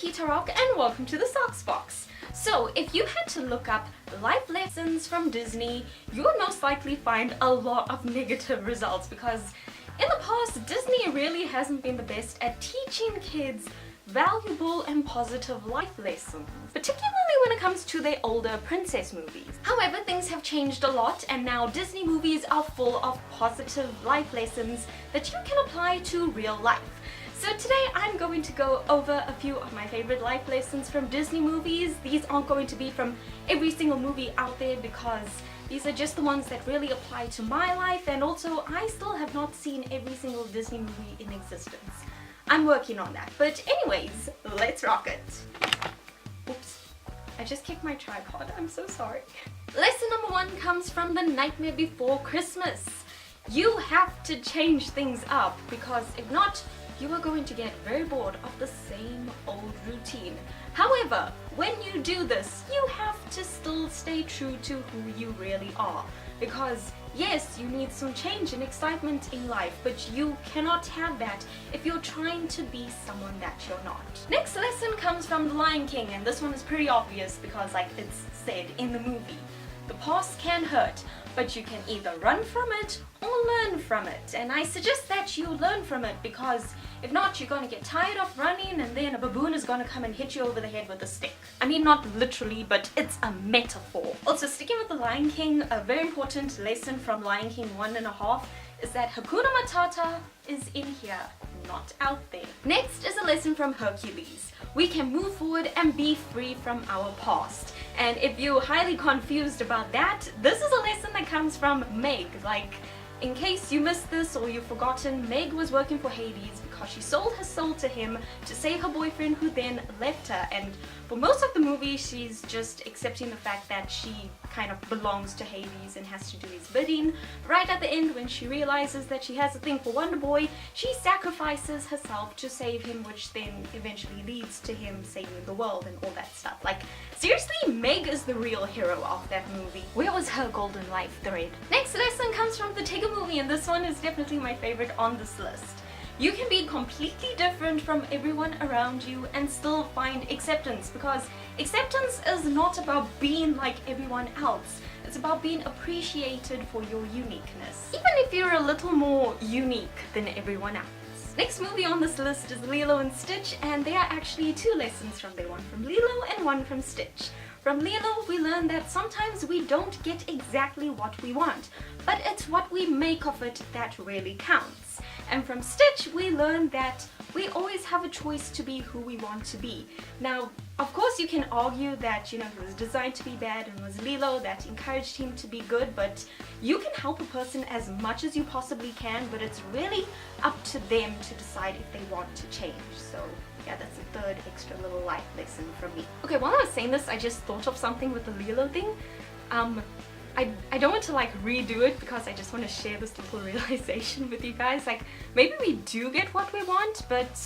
Kita Rock and welcome to the Socks Box. So if you had to look up life lessons from Disney, you would most likely find a lot of negative results because in the past Disney really hasn't been the best at teaching kids valuable and positive life lessons, particularly when it comes to their older princess movies. However, things have changed a lot and now Disney movies are full of positive life lessons that you can apply to real life. So today I'm going to go over a few of my favorite life lessons from Disney movies. These aren't going to be from every single movie out there because these are just the ones that really apply to my life, and also I still have not seen every single Disney movie in existence. I'm working on that. But anyways, let's rock it. Oops, I just kicked my tripod. I'm so sorry. Lesson number 1 comes from The Nightmare Before Christmas. You have to change things up because if not, you are going to get very bored of the same old routine. However, when you do this, you have to still stay true to who you really are. Because yes, you need some change and excitement in life, but you cannot have that if you're trying to be someone that you're not. Next lesson comes from The Lion King, and this one is pretty obvious because like it's said in the movie. The past can hurt, but you can either run from it or learn from it. And I suggest that you learn from it because if not, you're going to get tired of running and then a baboon is going to come and hit you over the head with a stick. I mean, not literally, but it's a metaphor. Also, sticking with The Lion King, a very important lesson from Lion King 1.5 is that Hakuna Matata is in here, not out there. Next is a lesson from Hercules. We can move forward and be free from our past. And if you're highly confused about that, this is a lesson that comes from Meg. Like, in case you missed this or you've forgotten, Meg was working for Hades because she sold her soul to him to save her boyfriend who then left her, and for most of the movie she's just accepting the fact that she kind of belongs to Hades and has to do his bidding. Right at the end, when she realizes that she has a thing for Wonder Boy, she sacrifices herself to save him, which then eventually leads to him saving the world and all that stuff. Like, seriously, Meg is the real hero of that movie. Where was her golden life thread? Next lesson comes from the Tigger movie, and this one is definitely my favorite on this list. You can be completely different from everyone around you and still find acceptance, because acceptance is not about being like everyone else. It's about being appreciated for your uniqueness, even if you're a little more unique than everyone else. Next movie on this list is Lilo and Stitch, and there are actually 2 lessons from there, one from Lilo and one from Stitch. From Lilo, we learn that sometimes we don't get exactly what we want, but it's what we make of it that really counts. And from Stitch, we learn that we always have a choice to be who we want to be. Now, of course you can argue that, you know, he was designed to be bad and it was Lilo that encouraged him to be good, but you can help a person as much as you possibly can, but it's really up to them to decide if they want to change. So yeah, that's the 3rd extra little life lesson from me. Okay, while I was saying this, I just thought of something with the Lilo thing. I don't want to like redo it because I just want to share this little realization with you guys. Like, maybe we do get what we want, but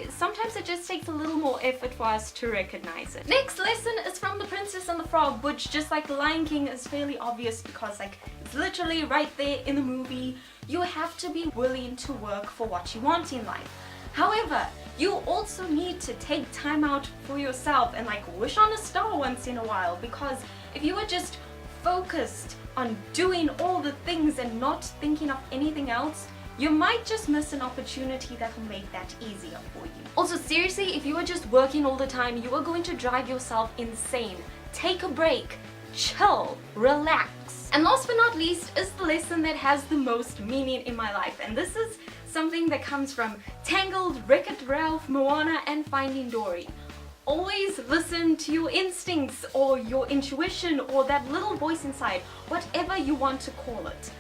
sometimes it just takes a little more effort for us to recognize it. Next lesson is from The Princess and the Frog, which just like The Lion King is fairly obvious because like it's literally right there in the movie. You have to be willing to work for what you want in life. However, you also need to take time out for yourself and like wish on a star once in a while, because if you were just focused on doing all the things and not thinking of anything else, you might just miss an opportunity that will make that easier for you. Also, seriously, if you are just working all the time, you are going to drive yourself insane. Take a break, chill, relax. And last but not least is the lesson that has the most meaning in my life, and this is something that comes from Tangled, Wreck-It Ralph, Moana, and Finding Dory. Always listen to your instincts or your intuition or that little voice inside, whatever you want to call it.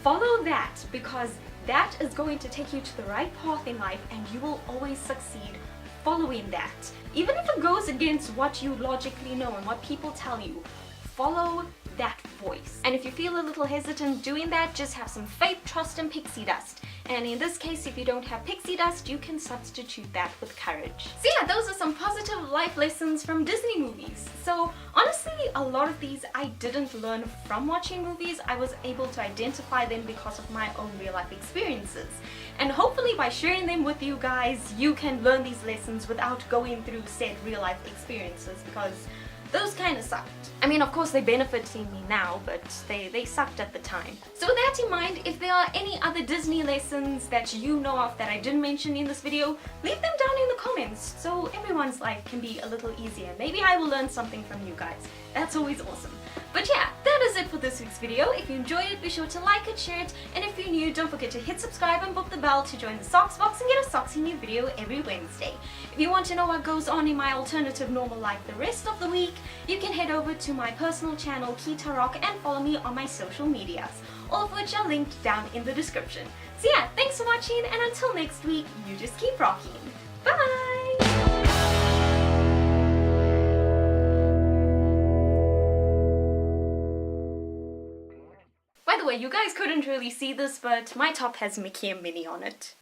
Follow that, because that is going to take you to the right path in life and you will always succeed following that. Even if it goes against what you logically know and what people tell you, follow that voice. And if you feel a little hesitant doing that, just have some faith, trust, and pixie dust. and in this case, if you don't have pixie dust, you can substitute that with courage. So yeah, those are some positive life lessons from Disney movies. So honestly, a lot of these I didn't learn from watching movies. I was able to identify them because of my own real life experiences. And hopefully by sharing them with you guys, you can learn these lessons without going through said real life experiences, because those kind of sucked. I mean, of course they're benefiting me now, but they sucked at the time. So with that in mind, if there are any other Disney lessons that you know of that I didn't mention in this video, leave them down in the comments so everyone's life can be a little easier. Maybe I will learn something from you guys. That's always awesome. But yeah, that is it for this week's video. If you enjoyed it, be sure to like it, share it, and if you're new, don't forget to hit subscribe and book the bell to join the Socks Box and get a Socksy new video every Wednesday. If you want to know what goes on in my alternative normal life the rest of the week, you can head over to my personal channel, Roque, and follow me on my social medias, all of which are linked down in the description. So yeah, thanks for watching, and until next week, you just keep rocking. Bye! By the way, you guys couldn't really see this, but my top has Mickey and Minnie on it.